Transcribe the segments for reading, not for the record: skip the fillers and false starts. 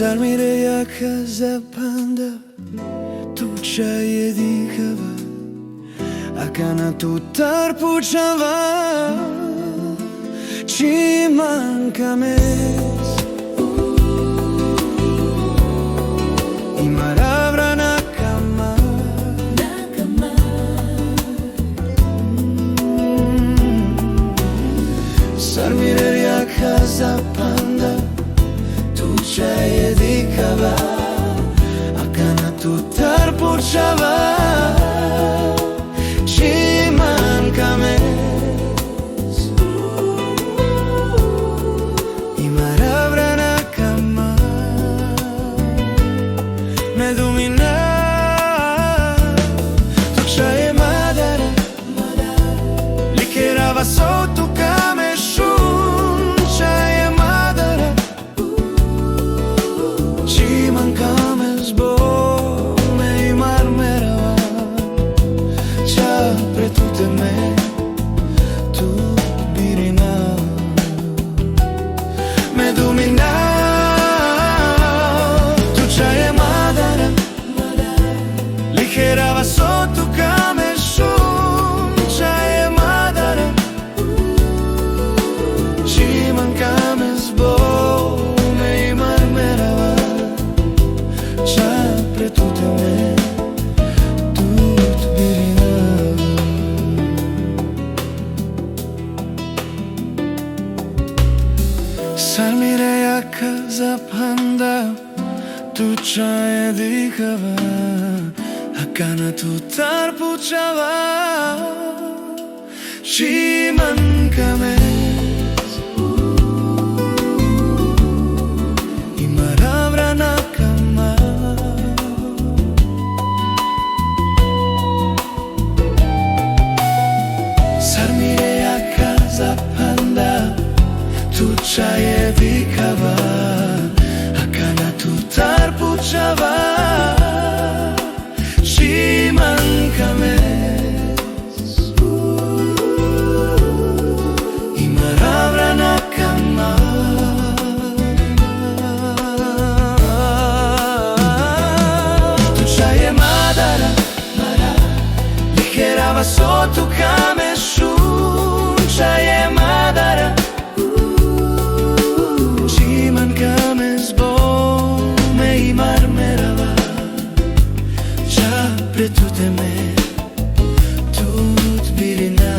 Sarmireja casa panda, tuča je dihava, a na tutar pučava, či manjka mes. Ima ravra na kama, Sarmireja casa panda, tuča je dihava, a na tutar pučava, či manjka mes. Ima ravra na kama, ne domina, tuča je madara, likerava sotto kame šunča je madara, či manjka mes bome i marmerava, ča pre tutte me tu birina me domina, tuča je madara, likerava sotto kame šunča je madara, či manjka mes bome i marmerava, ča pre tutte me tut birina. Sarmireja casa panda, tuča je dihava, a na tutar pučava, či manjka mes. Ima ravra na kama, Sarmireja casa panda, tuča je dihava, a na tutar pučava, či manjka mes. Ima ravra na kama, tuča je madara, likerava sotto kame šunča je madara, či manjka mes bome i marmerava, ča pre tutte me tut birina.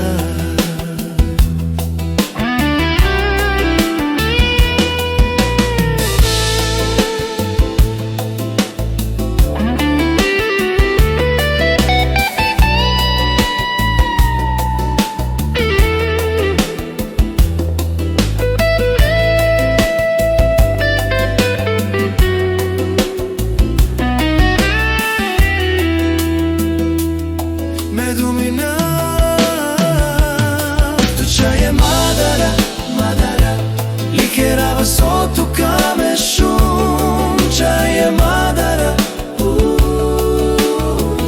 Me domina, tuča je madara, likerava sotto kame šunča je madara,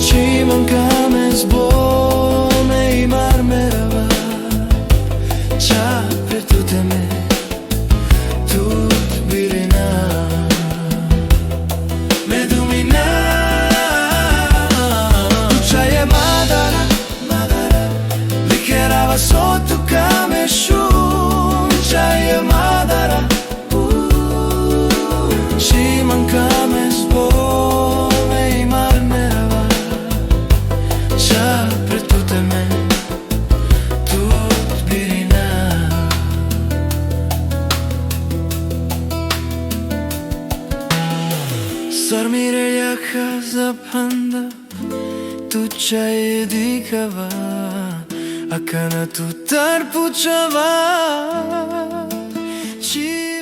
či manjka mes bome i marmerava, ča pre tutte me tut birina. Me domina, tuča je madara, likerava sotto kame šunča je madara, či manjka mes bome i marmerava, ča pre tutte me tut birina. Sarmireja casa panda, tuča je dihava, a na tutar pučava, či